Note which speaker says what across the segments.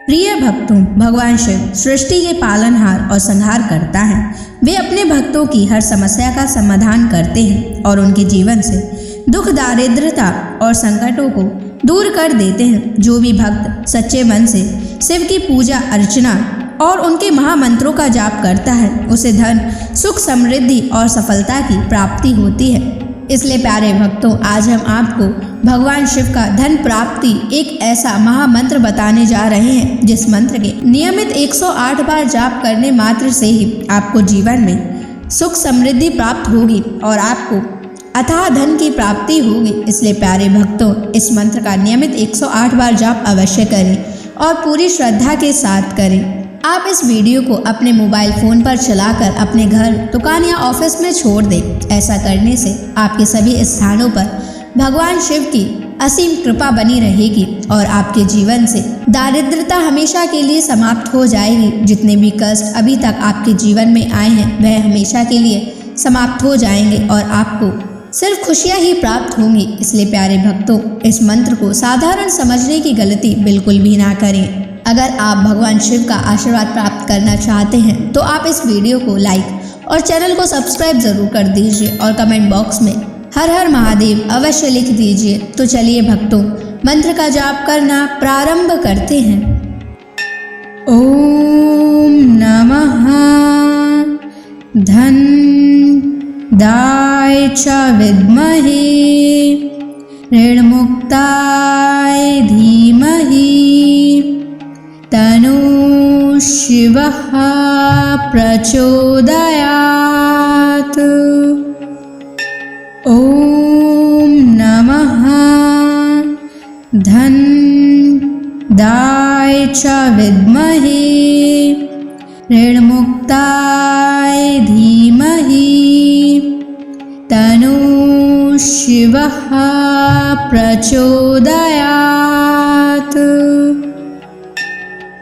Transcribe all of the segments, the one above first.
Speaker 1: प्रिय भक्तों, भगवान शिव सृष्टि के पालनहार और संहार करता है। वे अपने भक्तों की हर समस्या का समाधान करते हैं और उनके जीवन से दुख, दारिद्रता और संकटों को दूर कर देते हैं। जो भी भक्त सच्चे मन से शिव की पूजा अर्चना और उनके महामंत्रों का जाप करता है, उसे धन, सुख, समृद्धि और सफलता की प्राप्ति होती है। इसलिए प्यारे भक्तों, आज हम आपको भगवान शिव का धन प्राप्ति एक ऐसा महामंत्र बताने जा रहे हैं, जिस मंत्र के नियमित 108 बार जाप करने मात्र से ही आपको जीवन में सुख समृद्धि प्राप्त होगी और आपको अथाह धन की प्राप्ति होगी। इसलिए प्यारे भक्तों, इस मंत्र का नियमित 108 बार जाप अवश्य करें और पूरी श्रद्धा के साथ करें। आप इस वीडियो को अपने मोबाइल फ़ोन पर चलाकर अपने घर, दुकान या ऑफिस में छोड़ दें। ऐसा करने से आपके सभी स्थानों पर भगवान शिव की असीम कृपा बनी रहेगी और आपके जीवन से दारिद्रता हमेशा के लिए समाप्त हो जाएगी। जितने भी कष्ट अभी तक आपके जीवन में आए हैं, वह हमेशा के लिए समाप्त हो जाएंगे और आपको सिर्फ खुशियाँ ही प्राप्त होंगी। इसलिए प्यारे भक्तों, इस मंत्र को साधारण समझने की गलती बिल्कुल भी ना करें। अगर आप भगवान शिव का आशीर्वाद प्राप्त करना चाहते हैं तो आप इस वीडियो को लाइक और चैनल को सब्सक्राइब जरूर कर दीजिए और कमेंट बॉक्स में हर हर महादेव अवश्य लिख दीजिए। तो चलिए भक्तों, मंत्र का जाप करना प्रारंभ करते हैं। ओम नमः धन दाय च विद्महे ऋणमुक्ताय धीमहि तनु शिवः प्रचोदयात्। ओम नमः धन दाय च विद्महे ऋणमुक्ताय धीमहि तनु शिवः प्रचोदयात्।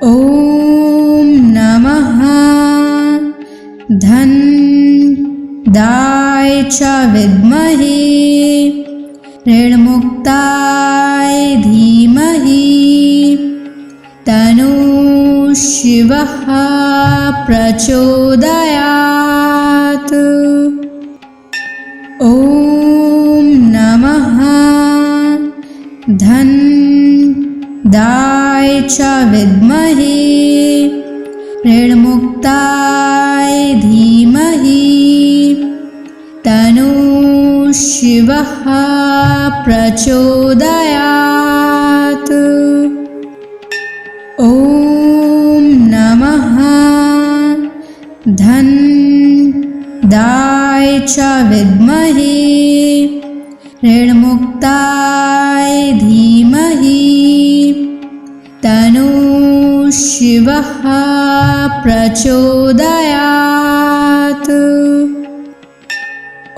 Speaker 1: ओम नमः धन दाय च विद्महे ऋणमुक्ताय धीमहि तनु शिवः प्रचोदयात्। ओम नमः धन दाय च विद्महे ऋणमुक्ताय धीमहि तनु शिवः प्रचोदयात्। ओम नमः धन दाय च विद्महे ऋणमुक्ताय धीमहि तनु शिवः प्रचोदयात्।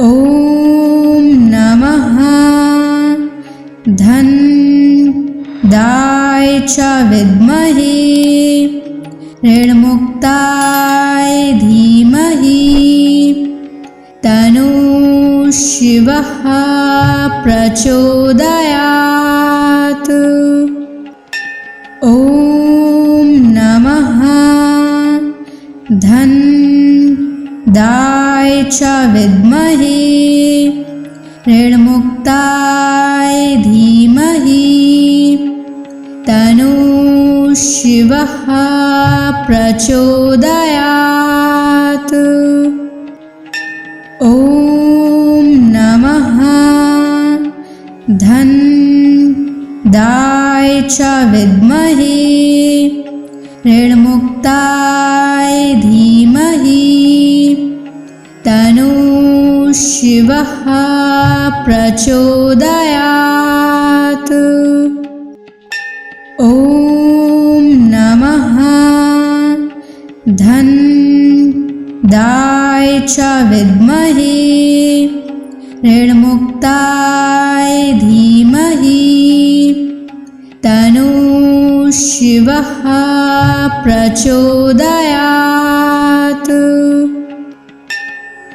Speaker 1: ओम नमः धन दाय च विद्महे ऋणमुक्ताय धीमहि तनु शिवः प्रचोदयात्। ओम नमः धन दाय च विद्महे ऋणमुक्ताय धीमहि तनु शिवः प्रचोदयात्। ओम नमः धन दाय च विद्महे ऋणमुक्ताय धीमहि तनु शिवः प्रचोदयात्। ओम नमः धन दाय च विद्महे ऋणमुक्ताय धीमहि तनु शिवः प्रचोदयात्।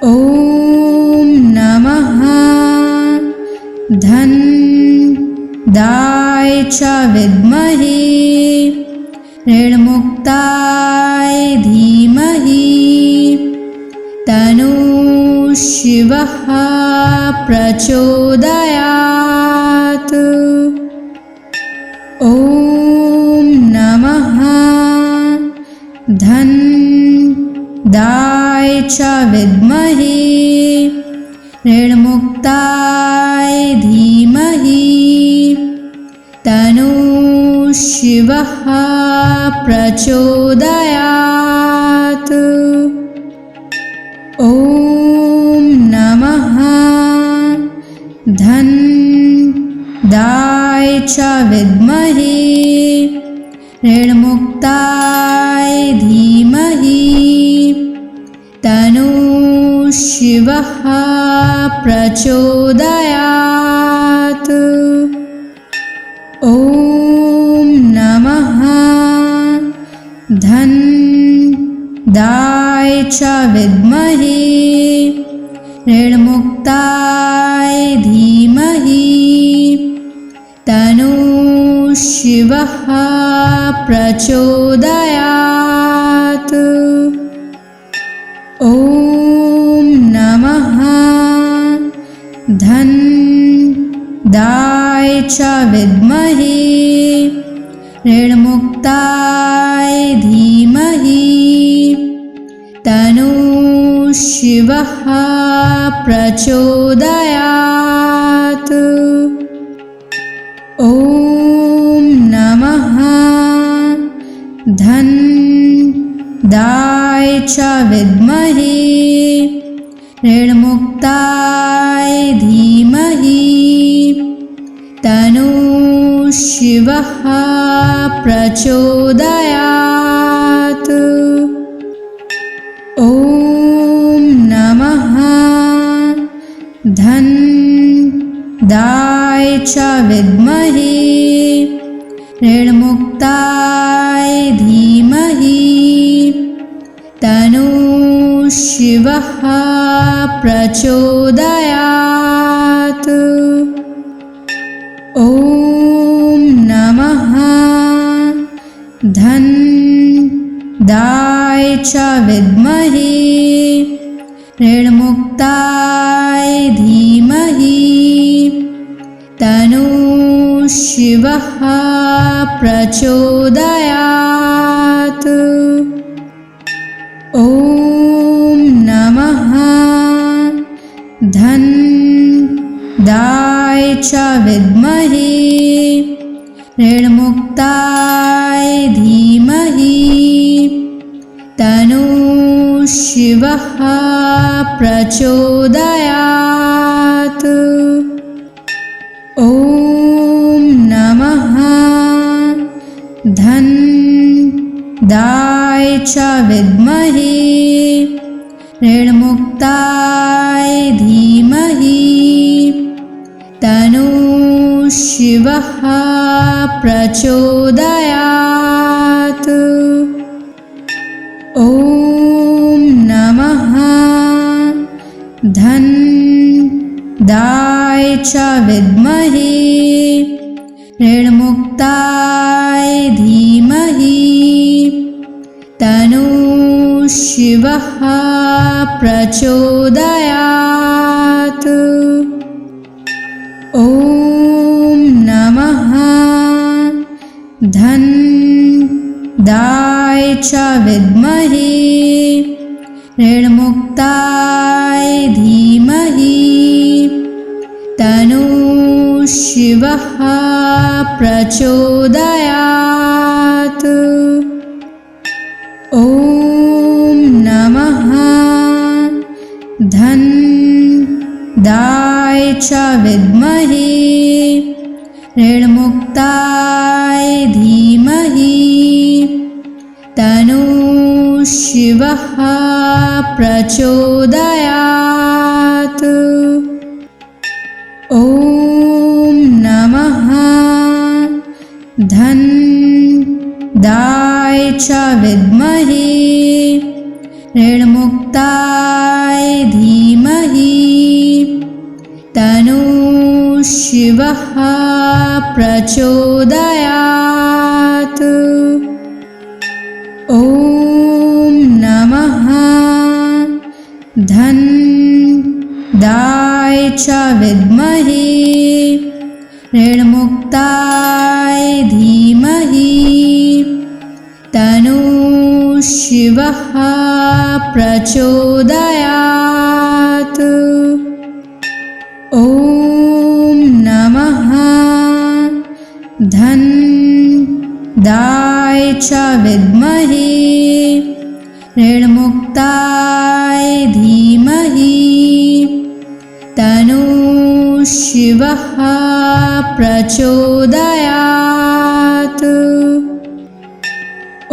Speaker 1: ओम नमः धन दाय च विद्महे ऋणमुक्ताय धीमहि तन्नः शिवः प्रचोदयात्। ॐ नमः धन्दाय च विद्महे ऋणमुक्ताय धीमहि तन्नः शिवः प्रचोदयात्। ॐ नमः धन्दाय च विद्महे ऋणमुक्ताय धीमहि तन्नः शिवः प्रचोदयात्। ॐ नमः धन्दाय च विद्महे ऋणमुक्ताय धीमहि तन्नः शिवः प्रचोदयात्। ॐ नमः धन्दाय च विद्महे ऋणमुक्ताय धीमहि तन्नः शिवः प्रचोदयात्। ॐ नमः धन्दाय च विद्महे ऋणमुक्ताय धीमहि तन्नः शिवः प्रचोदयात्। ॐ नमः धन्दाय च विद्महे ऋणमुक्ताय धीमहि तन्नः शिवः प्रचोदयात्। ॐ नमः धन्दाय च विद्महे ऋणमुक्ताय धीमहि तन्नः शिवः प्रचोदयात्। ॐ नमः धन्दाय च विद्महे ऋणमुक्ताय धीमहि तन्नः शिवः प्रचोदयात्। ॐ नमः धन्दाय च विद्महे ऋणमुक्ताय धीमहि तन्नः शिवः प्रचोदयात्। ॐ नमः धन्दाय च विद्महे ऋणमुक्ताय धीमहि तन्नः शिवः प्रचोदयात्। ॐ नमः धन्दाय च विद्महे ऋणमुक्ताय धीमहि तन्नः शिवः प्रचोदयात्। ॐ नमः धन्दाय च विद्महे ऋणमुक्ताय धीमहि तन्नः शिवः प्रचोदयात्। ॐ नमः धन्दाय च विद्महे ऋणमुक्ताय धीमहि तन्नः शिवः प्रचोदयात्। च विद्महे ऋणमुक्ताय धीमहि तन्नः शिवः प्रचोदयात्। ॐ नमः धनदाय च विद्महे ऋणमुक्ताय धीमहि तन्नः शिवः प्रचोदयात्।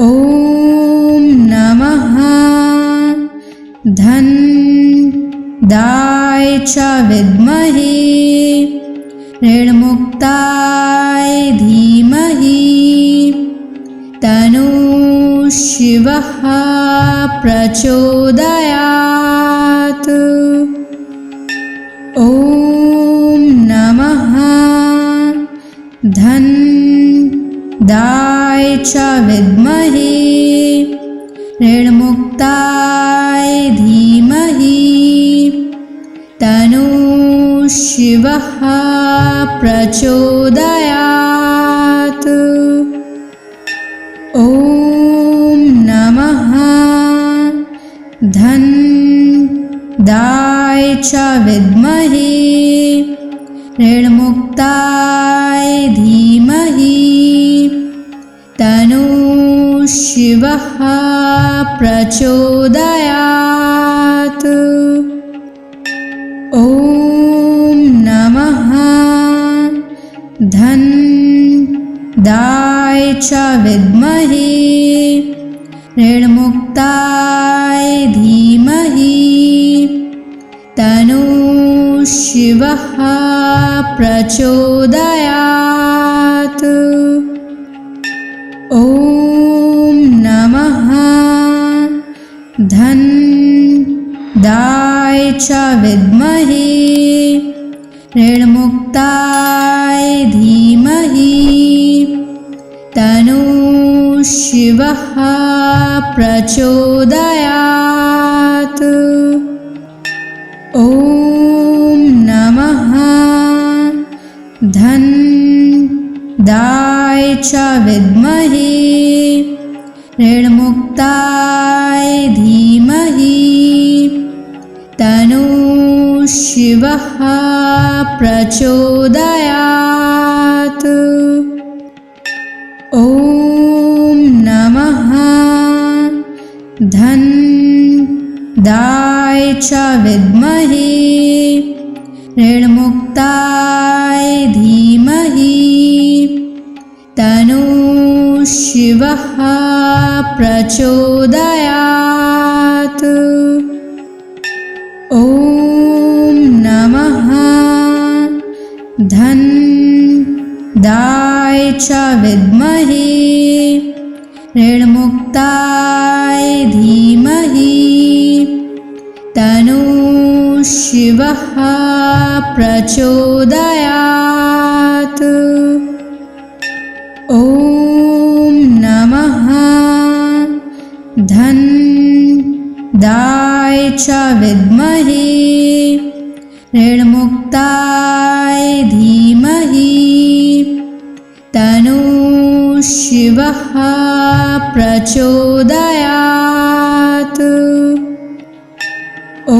Speaker 1: ॐ नमः धनदाय च विद्महे ऋणमुक्ताय धीमहि तन्नः शिवः प्रचोदयात्। ॐ नमः धनदाय च विद्महे ऋणमुक्ताय धीमहि तन्नः शिवः प्रचोदयात्। ॐ नमः धनदाय च विद्महे ऋणमुक्ताय धीमहि तन्नः शिवः प्रचोदयात्। ॐ नमः धनदाय च विद्महे ऋणमुक्ताय धीमहि तन्नः शिवः प्रचोदयात्। ॐ नमः धनदाय च विद्महे ऋणमुक्ताय धीमहि तन्नः शिवः प्रचोदयात्। ॐ नमः धनदाय च विद्महे ऋणमुक्ताय धीमहि तन्नः शिवः प्रचोदयात्। ॐ नमः धनदाय च विद्महे ऋणमुक्ताय धीमहि तन्नः शिवः प्रचोदयात्। ॐ नमः धनदाय च विद्महे ऋणमुक्ताय धीमहि तन्नः शिवः प्रचोदयात्। ॐ नमः धनदाय च विद्महे ऋणमुक्ताय धीमहि तन्नः शिवः प्रचोदयात्। ॐ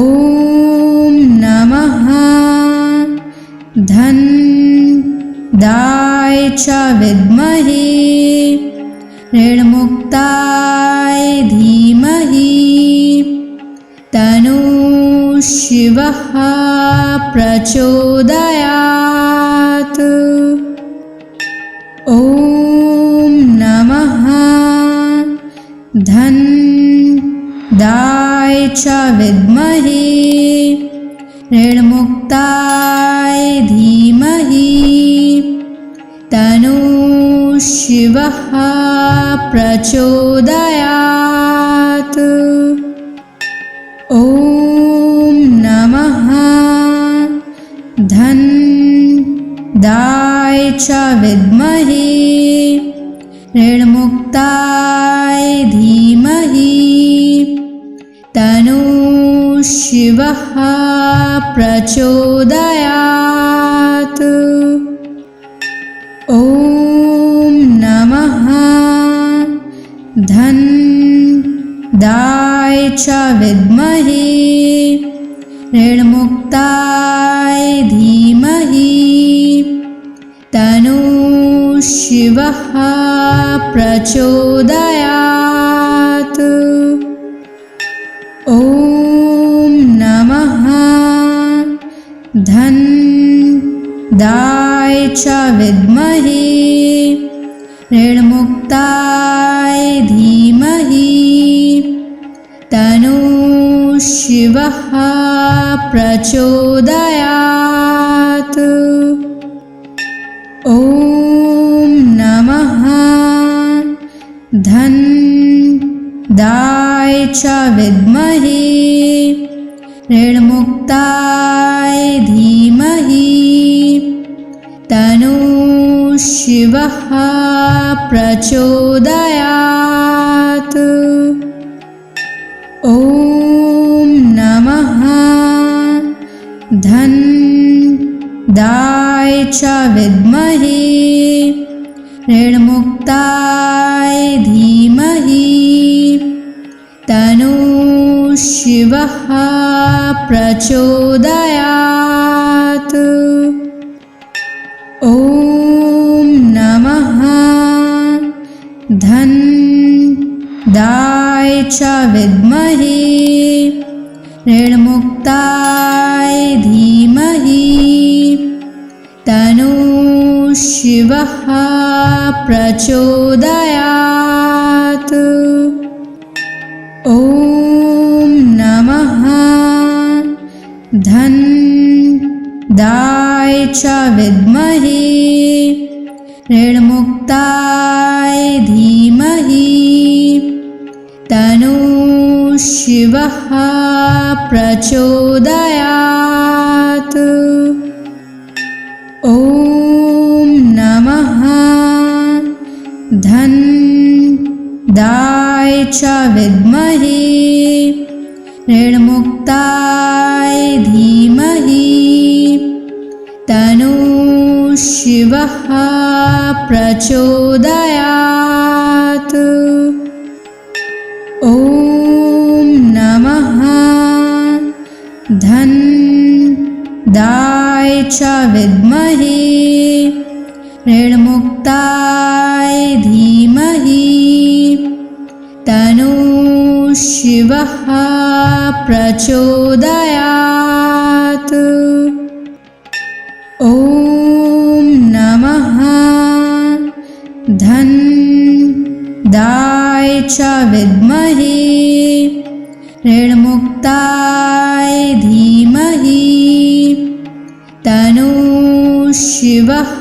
Speaker 1: नमः धनदाय च विद्महे ऋणमुक्ताय धीमहि तन्नः शिवः प्रचोदयात्। ॐ नमः धनदाय च विद्महे ऋणमुक्ताय धीमहि तन्नः शिवः प्रचोदयात्। ॐ नमः धनदाय च विद्महे ऋणमुक्ताय धीमहि तन्नः शिवः प्रचोदयात्। ॐ नमः धन्दाय च विद्महे ऋणमुक्ताय धीमहि तन्नो शिवः प्रचोदयात्। ॐ नमः धन्दाय च विद्महे ऋणमुक्ताय धीमहि तन्नो शिवः प्रचोदयात्। ॐ नमः धन्दाय च विद्महे ऋणमुक्ताय धीमहि तन्नो शिवः प्रचोदयात्। ॐ नमः धन्दाय च विद्महे ऋणमुक्ताय धीमहि तन्नो शिवः प्रचोदयात्। ॐ नमः धन्दाय च विद्महे ऋणमुक्ताय धीमहि तन्नो शिवः प्रचोदयात्। ॐ नमः धन्दाय च विद्महे ऋणमुक्ताय धीमहि तन्नो शिवः प्रचोदयात्। ॐ नमः धन्दाय च विद्महे ऋणमुक्ताय धीमहि तन्नो शिवः प्रचोदयात्। ॐ नमः धन्दाय च विद्महे ऋणमुक्ताय धीमहि तन्नो शिवः प्रचोदयात्। ॐ नमः धन्दाय च विद्महे ऋणमुक्ताय धीमहि तन्नो शिवः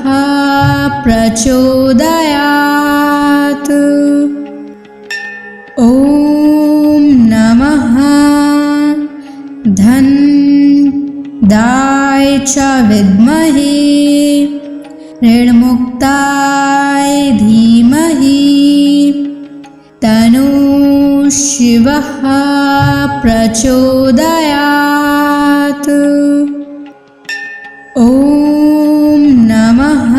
Speaker 1: प्रचोदयात्। ॐ नमः धन्दाय च विद्महे ऋणमुक्ताय धीमहि तन्नो शिवः प्रचोदयात्। ॐ नमः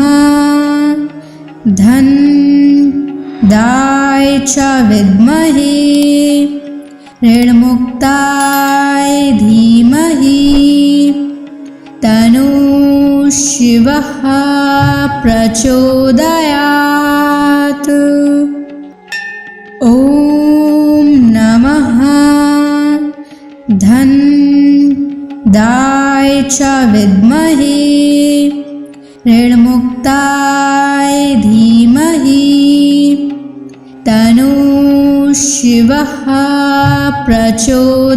Speaker 1: धन्दाय च विद्महे ऋणमुक्ताय धीमहि तन्नो शिवः प्रचोदयात्। ॐ नमः धन्दाय च विद्महे ऋणमुक्ताय धीमहि तन्नो शिवः प्रचोदयात्।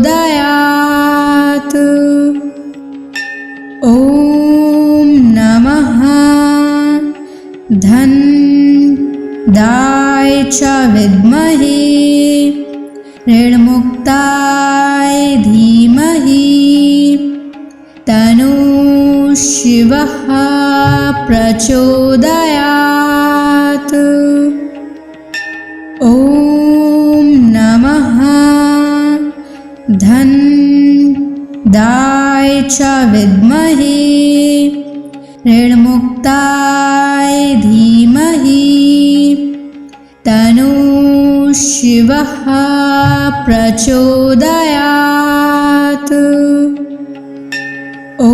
Speaker 1: ॐ नमः धन्दाय च विद्महे ऋणमुक्ताय धीमहि तन्नो शिवः प्रचोदयात्। ॐ नमः च विद्महे ऋणमुक्ताय धीमहि तन्नः शिवः प्रचोदयात्। ॐ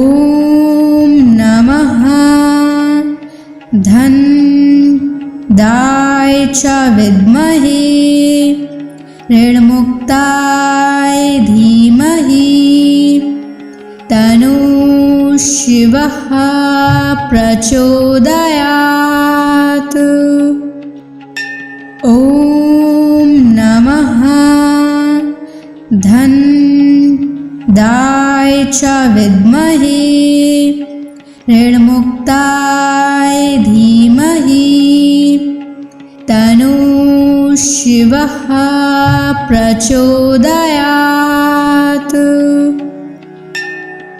Speaker 1: नमः धनदाय च विद्महे ऋणमुक्ताय धीमहि तन्नः शिवः प्रचोदयात्। ॐ नमः धनदाय च विद्महे ऋणमुक्ताय धीमहि तन्नः शिवः प्रचोदयात्।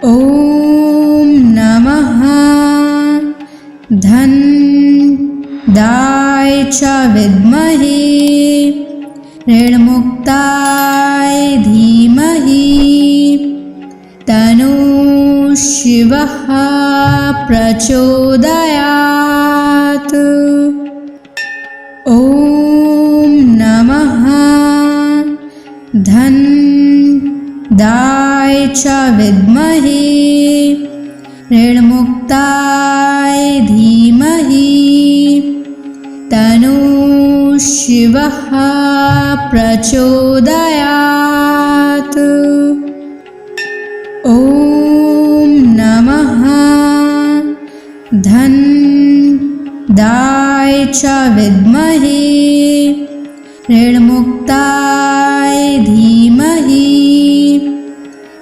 Speaker 1: ॐ नमः धनदाय च विद्महे ऋणमुक्ताय धीमहि तन्नः शिवः प्रचोदयात्। ॐ नमः धनदाय च विद्महे ऋणमुक्ताय धीमहि तन्नः शिवः प्रचोदयात्। ॐ नमः धनदाय च विद्महे ऋणमुक्ताय धीमहि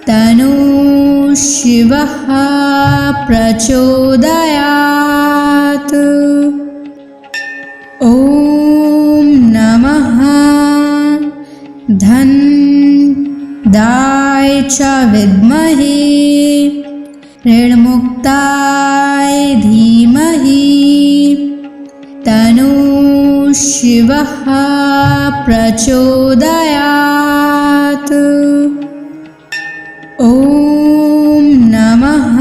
Speaker 1: तन्नः शिवः प्रचोदयात्। ॐ नमः धनदाय च विद्महे ऋणमुक्ताय धीमहि तन्नः शिवः प्रचोदयात्। ॐ नमः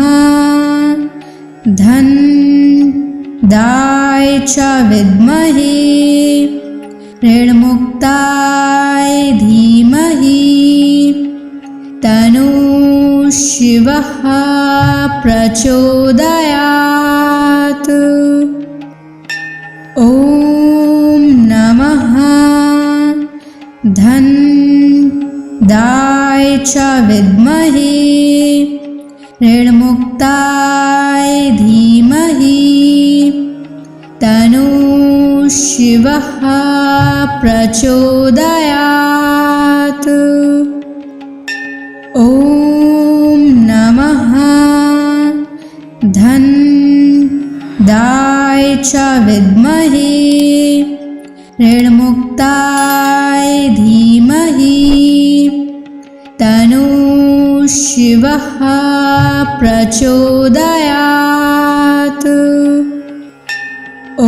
Speaker 1: धनदाय च विद्महे ऋणमुक्ताय धीमहि तन्नः शिवः प्रचोदयात्। ॐ नमः धनदाय च विद्महे ऋणमुक्ताय धीमहि तन्नः शिवः प्रचोदयात्। ॐ नमः धनदाय च विद्महे ऋणमुक्ताय धीमहि तन्नः शिवः प्रचोदयात्। ॐ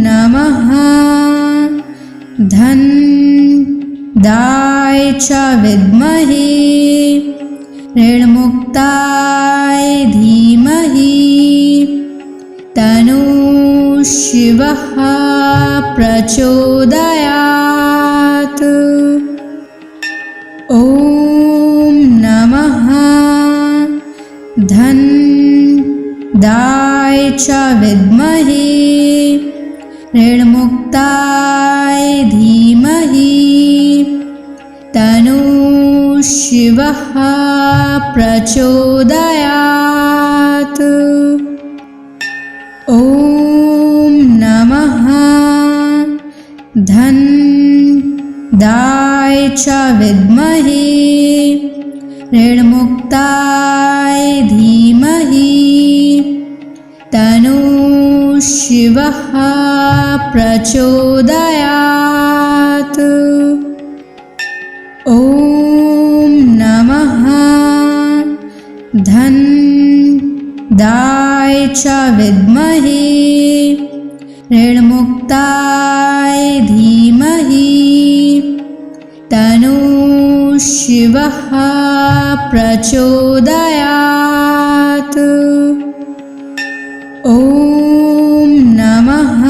Speaker 1: नमः धनदाय च विद्महे ऋणमुक्ताय धीमहि तन्नः शिवः प्रचोदयात्। ॐ नमः धनदाय च विद्महे ऋणमुक्ताय धीमहि तन्नः शिवः प्रचोदयात्। ॐ नमः धनदाय च विद्महे ऋणमुक्ताय धीमहि तन्नः शिवः प्रचोदयात्। ॐ नमः धनदाय च विद्महे ऋणमुक्ताय धीमहि तन्नः शिवः शिवः प्रचोदयात्। ॐ नमः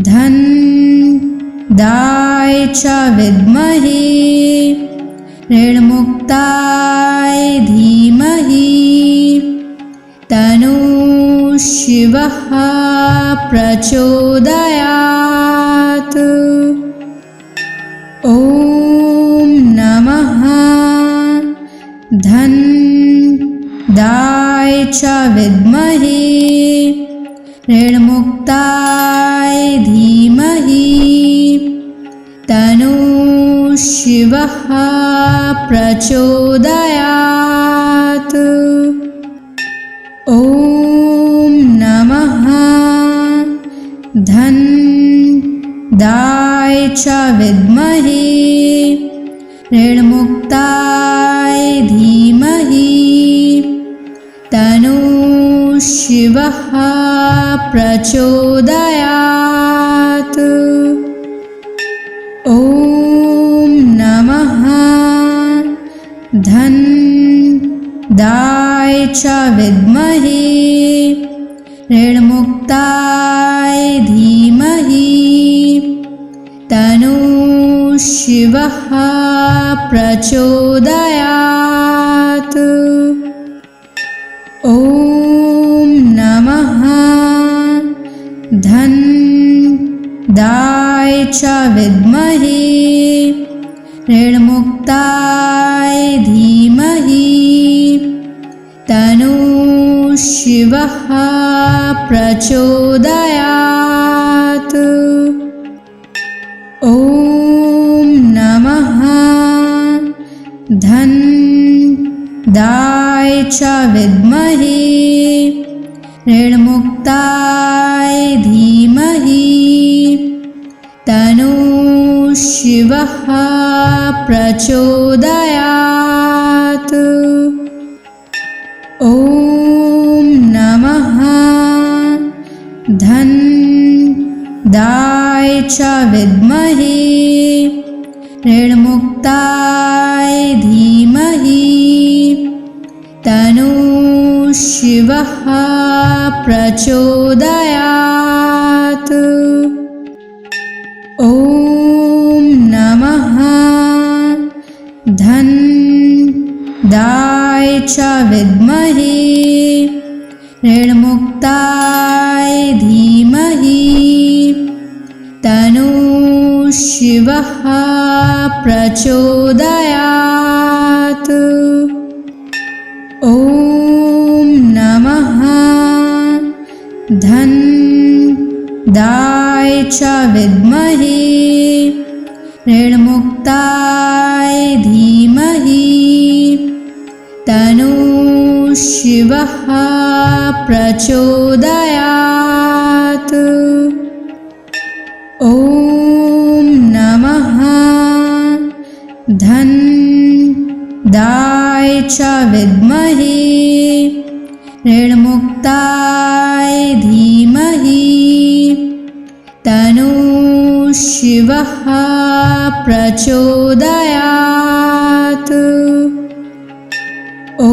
Speaker 1: धन्दाय च विद्महे ऋणमुक्ताय धीमहि तन्नो शिवः प्रचोदयात्। ॐ नमः धन्दाय च विद्महे ऋणमुक्ताय धीमहि तन्नो शिवः प्रचोदयात्। ॐ नमः धन्दाय च विद्महे ऋणमुक्ताय धीमहि तन्नो शिवः प्रचोदयात्। ॐ नमः धन्दाय च विद्महे ऋणमुक्ताय धीमहि तन्नो शिवः प्रचोदयात्। ॐ नमः धन्दाय च विद्महे ऋणमुक्ताय धीमहि तन्नो शिवः प्रचोदयात्। ॐ नमः धन्दाय च विद्महे ऋणमुक्ताय धीमहि तन्नो शिवः प्रचोदयात्। ॐ नमः धन्दाय च विद्महे ऋणमुक्ताय धीमहि तन्नो शिवः प्रचोदयात्। ॐ नमः धन्दाय च विद्महे ऋणमुक्ताय धीमहि तन्नो शिवः प्रचोदयात्। ॐ नमः धन्दाय च विद्महे ऋणमुक्ताय धीमहि तन्नो शिवः प्रचोदयात्। ॐ नमः धन्दाय च विद्महे ऋणमुक्ताय धीमहि तन्नो शिवः प्रचोदयात्। ॐ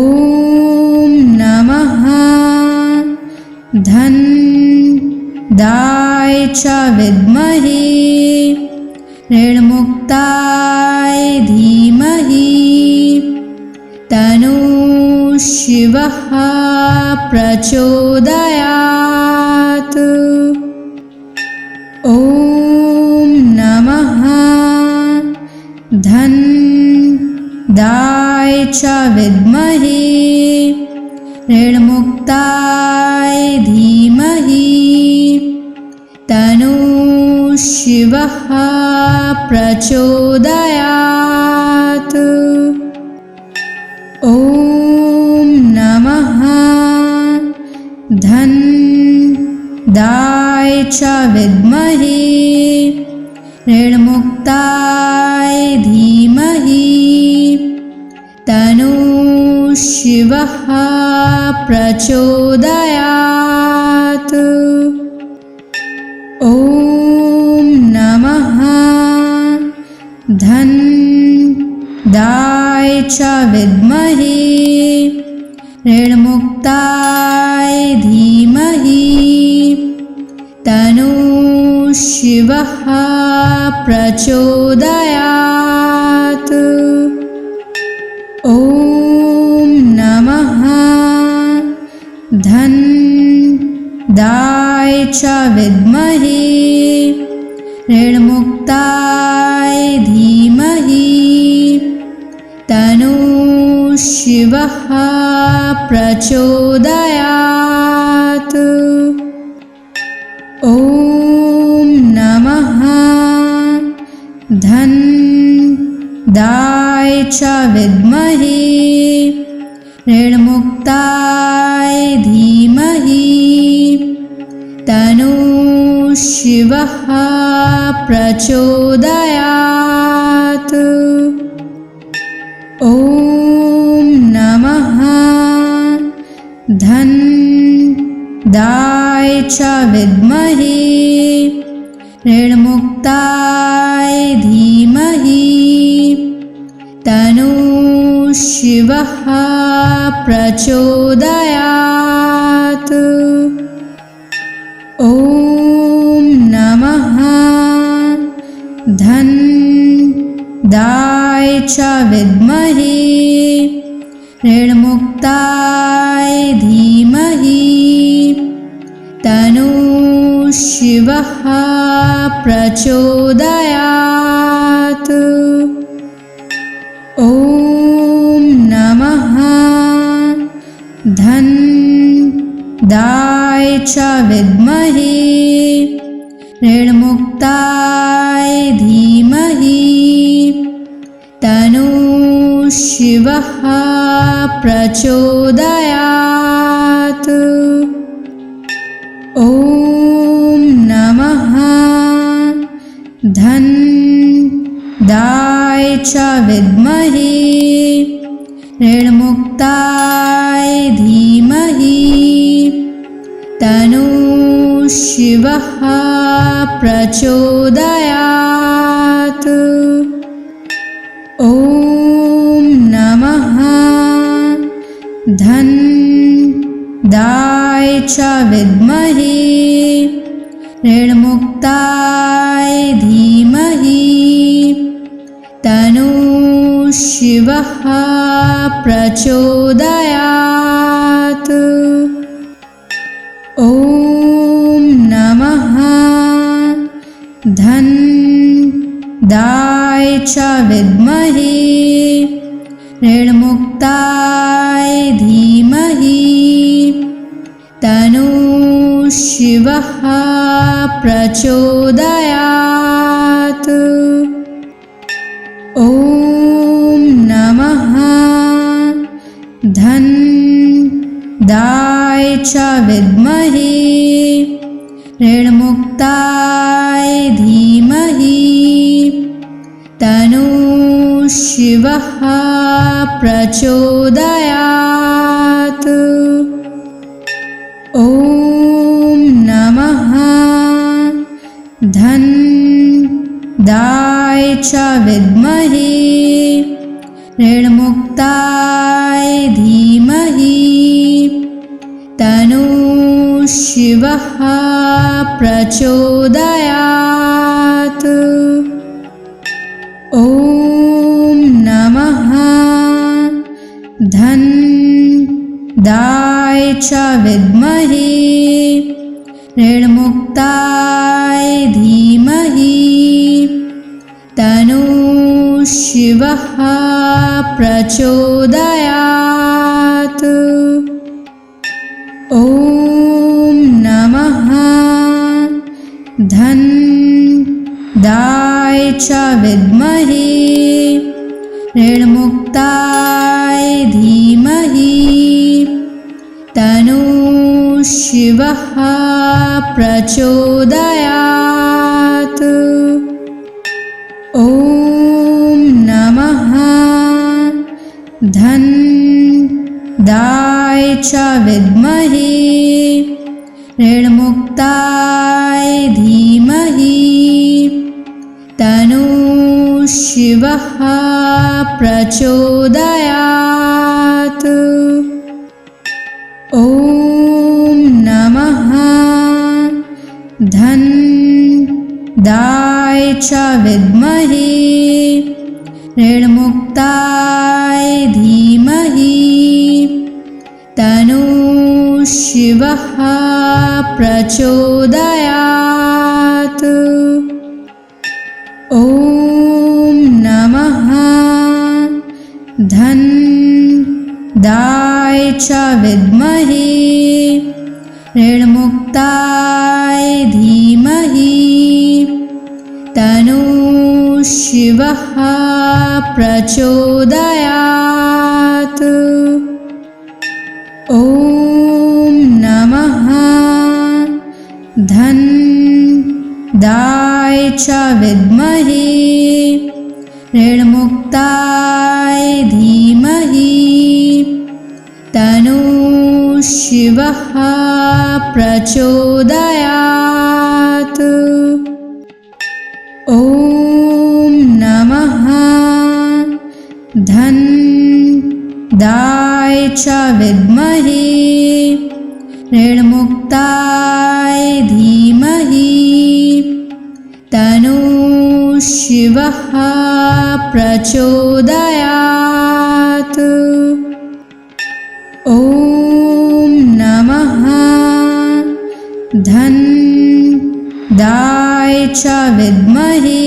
Speaker 1: नमः धन्दाय च विद्महे ऋणमुक्ताय धीमहि तन्नो शिवः प्रचोदयात्। ॐ नमः धन्दाय च विद्महे ऋणमुक्ताय धीमहि तन्नो शिवः प्रचोदयात्। ॐ नमः धन्दाय च विद्महे ऋणमुक्ताय धीमहि तन्नो शिवः प्रचोदयात्। ॐ नमः धन्दाय च विद्महे ऋणमुक्ताय धीमहि तन्नो शिवः प्रचोदयात्। ॐ नमः धनदाय च विद्महे ऋणमुक्ताय धीमहि तन्नो शिवः प्रचोदयात्। ॐ नमः धनदाय च विद्महे ऋणमुक्ताय धीमहि तन्नो शिवः प्रचोदयात्। ॐ नमः धनदाय च विद्महे ऋणमुक्ताय धीमहि तन्नो शिवः प्रचोदयात्। ॐ नमः धनदाय च विद्महे ऋणमुक्ताय धीमहि तन्नो शिवः प्रचोदयात्। ॐ नमः धनदाय च विद्महे ऋणमुक्ताय धीमहि तन्नो शिवः प्रचोदयात्। ॐ नमः धनदाय च विद्महे ऋणमुक्ताय धीमहि तन्नो शिवः प्रचोदयात्। ॐ नमः धनदाय च विद्महे ऋणमुक्ताय धीमहि तन्नो शिवः प्रचोदयात्। ॐ नमः धनदाय च विद्महे ऋणमुक्ताय धीमहि तन्नो शिवः प्रचोदयात्। ॐ नमः धनदाय च विद्महे ऋणमुक्ताय धीमहि तन्नो शिवः प्रचोदयात्। ॐ नमः धनदाय च विद्महे ऋणमुक्ताय धीमहि तन्नो शिवः प्रचोदयात्। ॐ नमः धनदाय च विद्महे ऋणमुक्ताय धीमहि तन्नो शिवः प्रचोदयात्। ॐ नमः धनदाय च विद्महे ऋणमुक्ताय धीमहि तन्नो शिवः प्रचोदयात्। ॐ नमः धनदाय च विद्महे ऋणमुक्ताय धीमहि तन्नो शिवः प्रचोदयात्। ॐ नमः धन्दाय च विद्महे ऋणमुक्ताय धीमहि तन्नो शिवः प्रचोदयात्। ॐ नमः धन्दाय च विद्महे ऋणमुक्ताय धीमहि तन्नो शिवः प्रचोदयात्। ॐ नमः धन्दाय च विद्महे ऋणमुक्ताय धीमहि तन्नो शिवः प्रचोदयात्। ॐ नमः धन्दाय च विद्महे ऋणमुक्ताय धीमहि तन्नो शिवः प्रचोदयात्। ॐ नमः धन्दाय च विद्महे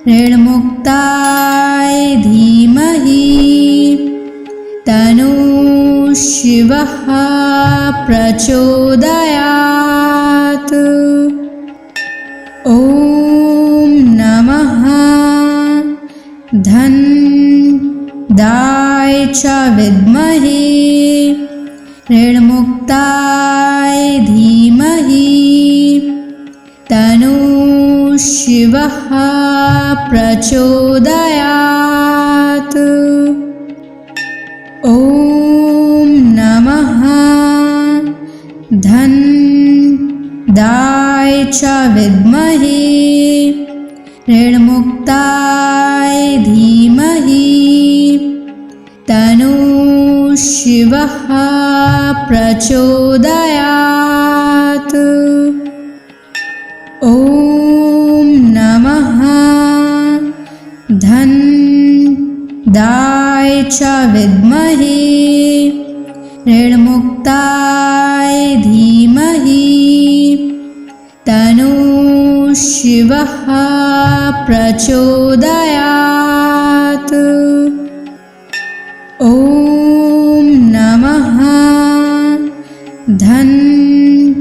Speaker 1: ऋणमुक्ताय धीमहि तन्नो शिवः प्रचोदयात्। ॐ नमः धन्दाय च विद्महे ऋणमुक्ताय धीमहि तन्नो शिवः प्रचोदयात्। ॐ नमः धन्दाय च विद्महे ऋणमुक्ताय धीमहि तन्नो शिवः प्रचोदयात्। ॐ नमः धन्दाय च विद्महे ऋणमुक्ताय धीमहि तन्नो शिवः प्रचोदयात्। ॐ नमः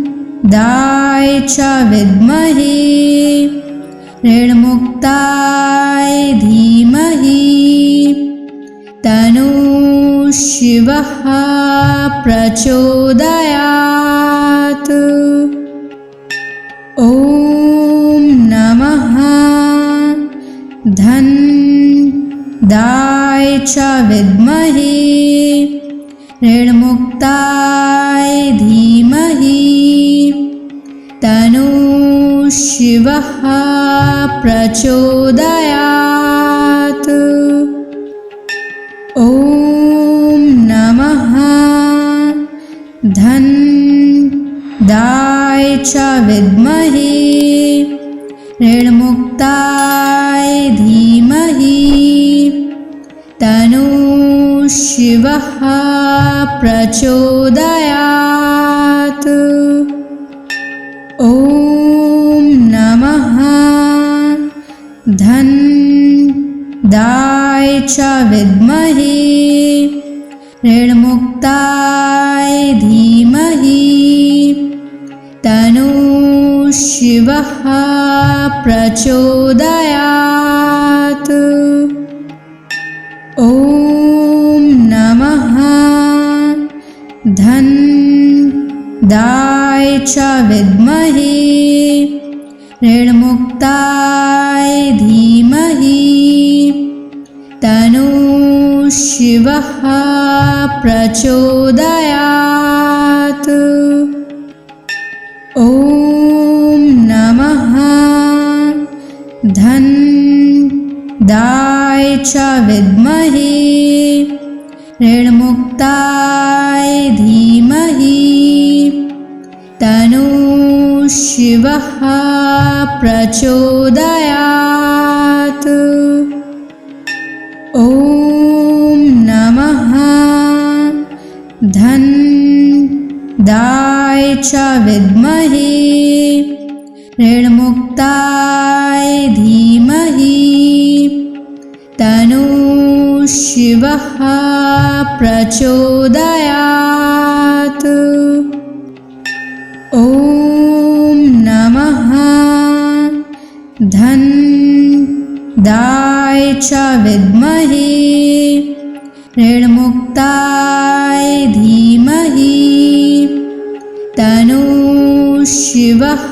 Speaker 1: धन्दाय च विद्महे ऋणमुक्ताय धीमहि तन्नो शिवः प्रचोदयात्। ॐ नमः धन्दाय च विद्महे ऋणमुक्ताय धीमहि तन्नो शिवः प्रचोदयात्। ॐ नमः धन्दाय च विद्महे ऋणमुक्ताय धीमहि तन्नो शिवः प्रचोदयात्। ॐ नमः धन्दाय च विद्महे ऋणमुक्ताय धीमहि तन्नो शिवः प्रचोदयात्। ॐ नमः धन्दाय च विद्महे ऋणमुक्ताय धीमहि तन्नो शिवः प्रचोदयात्। ॐ नमः च विद्महे ऋणमुक्ताय धीमहि तन्नो शिवः प्रचोदयात्। ॐ नमः धन्दाय च विद्महे ऋणमुक्ताय धीमहि तन्नो शिवः प्रचोदयात्। ॐ नमः धन्दाय च विद्महे ऋणमुक्ताय धीमहि तन्नो शिवः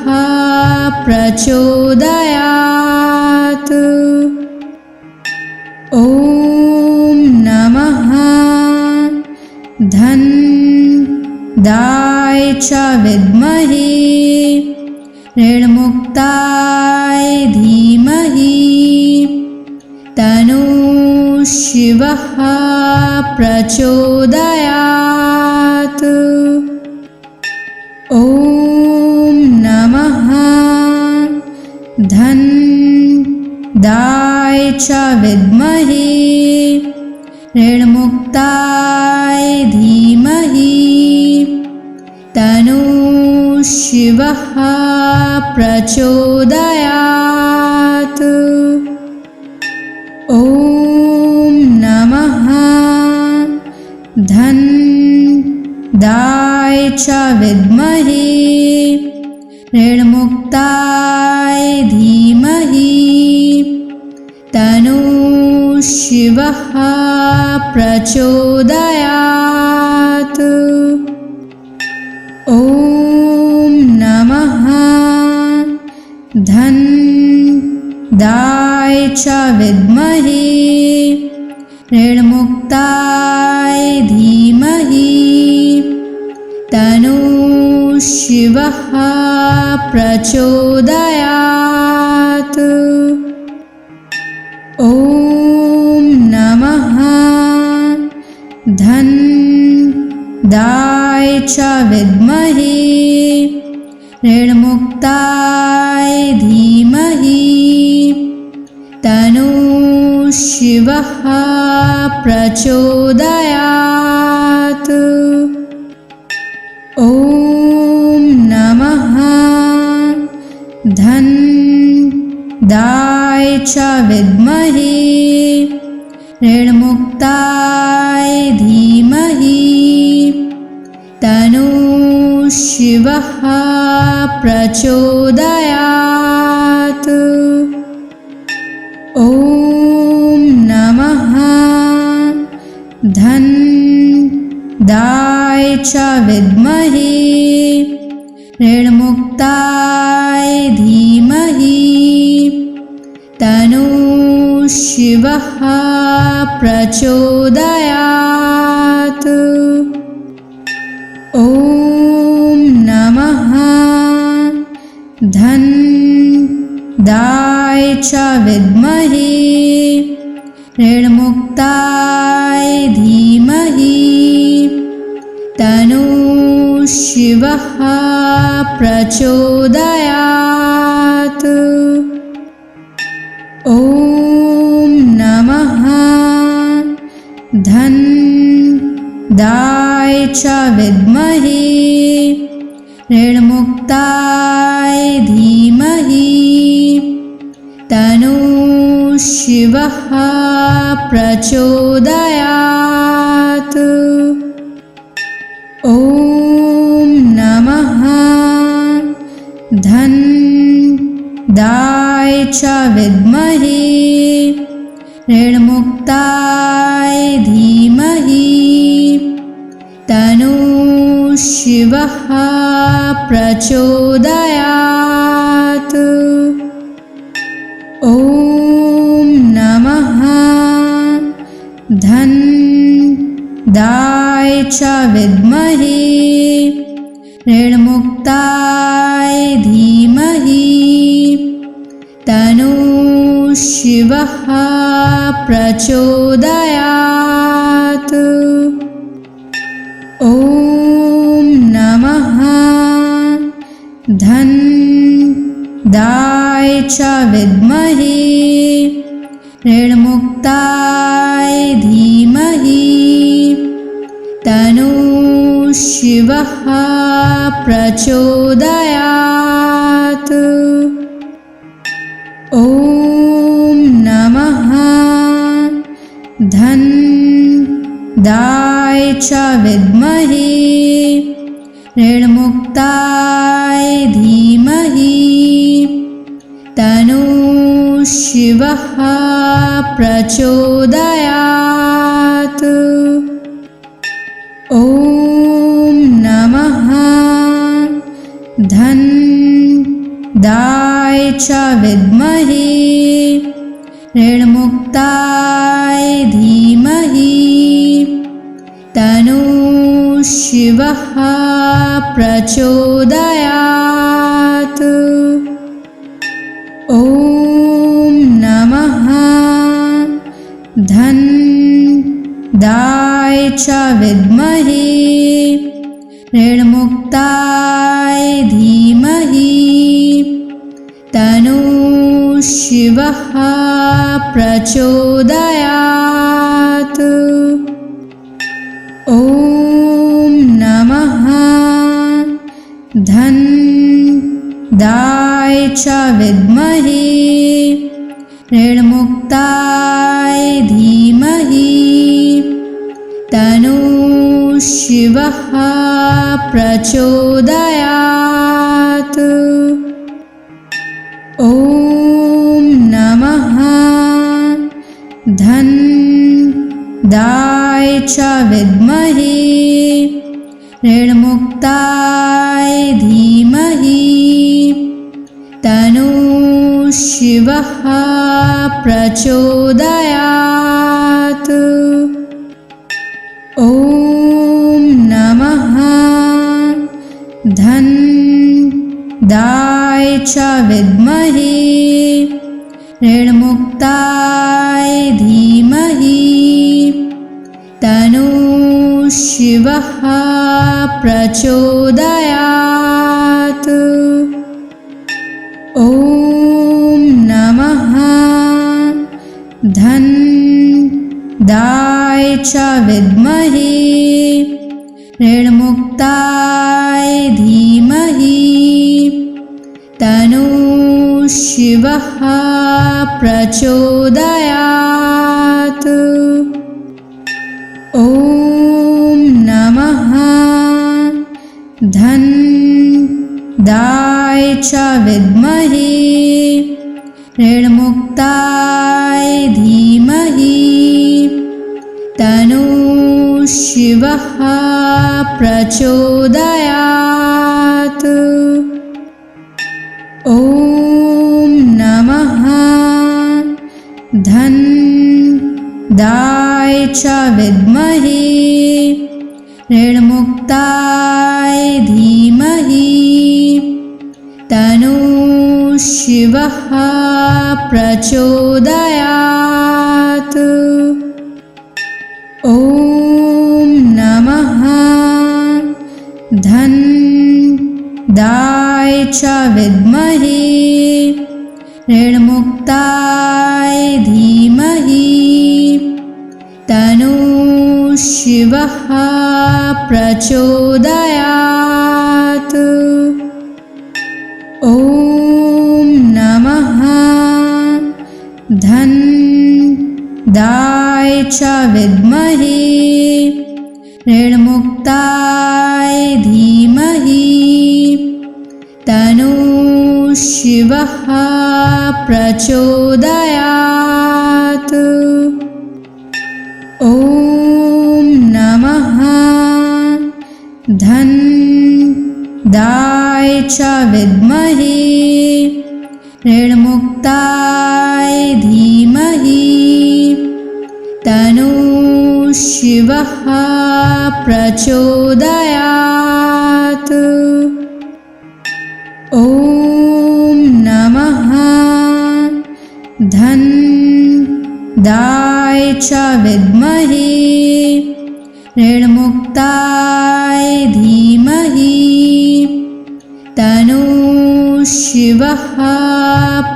Speaker 1: प्रचोदयात्। ॐ नमः धन्दाय च विद्महे ऋणमुक्ताय धीमहि तन्नो शिवः प्रचोदयात्। ॐ नमः धन्दाय च विद्महे ऋणमुक्ताय धीमहि तन्नो शिवः प्रचोदयात्। ॐ नमः धन्दाय च विद्महे ऋणमुक्ताय धीमहि तन्नो शिवः प्रचोदयात्। ॐ नमः धन्दाय च विद्महे ऋणमुक्ताय धीमहि तन्नो शिवः प्रचोदयात्। ॐ नमः धन्दाय च विद्महे ऋणमुक्ताय धीमहि तन्नो शिवः प्रचोदयात्। ॐ नमः धन्दाय च विद्महे ऋणमुक्ताय धीमहि तन्नो शिवः प्रचोदयात्। ॐ नमः धन्दाय च विद्महे ऋणमुक्ताय धीमहि तन्नो शिवः प्रचोदयात्। ॐ नमः धन्दाय च विद्महे ऋणमुक्ताय धीमहि तन्नो शिवः प्रचोदयात्। ॐ नमः धन्दाय च विद्महे ऋणमुक्ताय धीमहि तन्नो शिवः प्रचोदयात्। ॐ नमः धन्दाय च विद्महे ऋणमुक्ताय धीमहि तन्नो शिवः प्रचोदयात्। ॐ नमः धन्दाय च विद्महे ऋणमुक्ताय धीमहि तन्नो शिवः प्रचोदयात्। ॐ नमः धन्दाय च विद्महे ऋणमुक्ताय धीमहि तन्नो शिवः प्रचोदयात्। ॐ नमः धन्दाय च विद्महे ऋणमुक्ताय धीमहि तन्नो शिवः प्रचोदयात्। ॐ नमः धन्दाय च विद्महे ऋणमुक्ताय धीमहि तन्नो शिवः प्रचोदयात्। ॐ नमः धन्दाय च विद्महे ऋणमुक्ताय धीमहि तन्नो शिवः प्रचोदयात्। ॐ नमः धन्दाय च विद्महे ऋणमुक्ताय धीमहि तन्नो शिवः प्रचोदयात्। ॐ नमः धन्दाय च विद्महे ऋणमुक्ताय धीमहि तन्नो शिवः प्रचोदयात्। ॐ नमः धन्दाय च विद्महे ऋणमुक्ताय धीमहि तन्नो शिवः प्रचोदयात्। ॐ नमः धन्दाय च विद्महे ऋणमुक्ताय धीमहि तन्नो शिवः प्रचोदयात्। ॐ नमः धन्दाय च विद्महे ऋणमुक्ताय धीमहि तन्नो शिवः प्रचोदयात्। ॐ नमः धन्दाय च विद्महे ऋणमुक्ताय धीमहि तन्नो शिवः प्रचोदयात्। ॐ नमः धन्दाय च विद्महे ऋणमुक्ताय धीमहि तन्नो शिवः प्रचोदयात्। ॐ नमः धन्दाय च विद्महे ऋणमुक्ताय धीमहि तन्नो शिवः प्रचोदयात्। ॐ नमः धन्दाय च विद्महे ऋणमुक्ताय धीमहि तन्नो शिवः प्रचोदयात्। ॐ नमः धन्दाय दाय च विद्महे ऋणमुक्ताय धीमहि तन्नो शिवः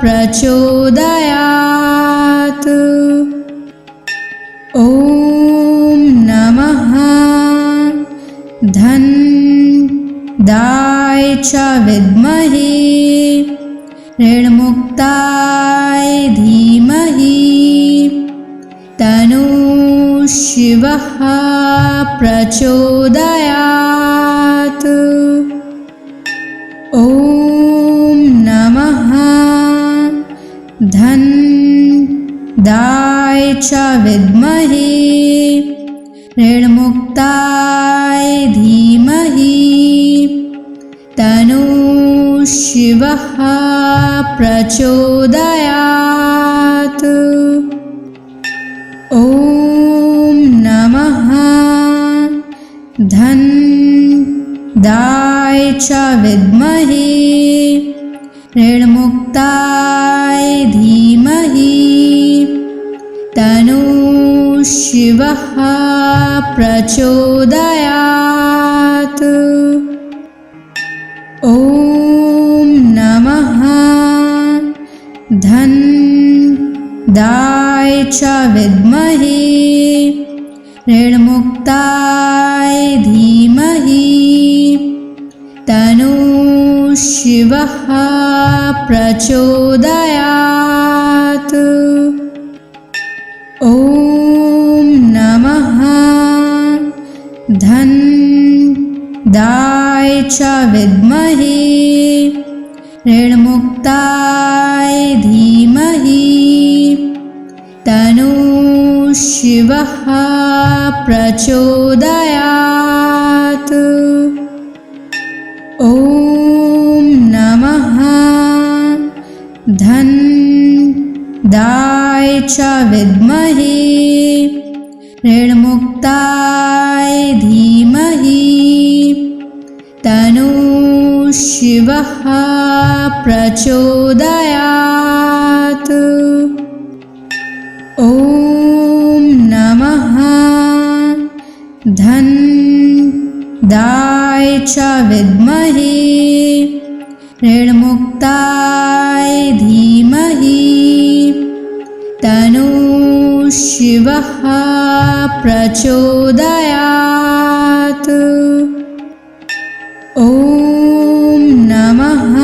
Speaker 1: प्रचोदयात्। ॐ नमः धन दाय च विद्महे ऋणमुक्ताय धीमहि तन्नो शिवः प्रचोदयात्। ॐ नमः धन दाय च विद्महे ऋणमुक्ताय धीमहि तन्नो शिवः प्रचोदयात्। ॐ नमः धन दाय च विद्महे ऋणमुक्ताय धीमहि तन्नो शिवः प्रचोदयात्। ॐ नमः धन दाय च विद्महे ऋणमुक्ताय धीमहि तन्नो शिवः प्रचोदयात्। ॐ नमः धन दाय च विद्महे ऋणमुक्ताय धीमहि तन्नो शिवः प्रचोदयात्। ॐ नमः धन दाय च विद्महे ऋणमुक्ताय धीमहि तन्नो शिवः प्रचोदयात्। ॐ नमः धन दाय च विद्महे ऋणमुक्ताय धीमहि तन्नो शिवः प्रचोदयात्। ॐ नमः धन दाय च विद्महे ऋणमुक्ताय धीमहि तन्नो शिवः प्रचोदयात्। ॐ नमः धन दाय च विद्महे ऋणमुक्ताय धीमहि तन्नो शिवः प्रचोदयात्। ॐ नमः धन दाय च विद्महे ऋणमुक्ताय धीमहि तन्नो शिवः प्रचोदयात्। ॐ नमः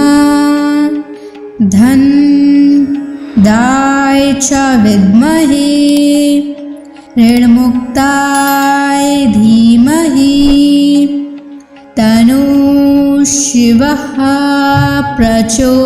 Speaker 1: धन दाय च विद्महे ऋणमुक्ताय धीमहि तन्नो शिवः प्रचोदयात्।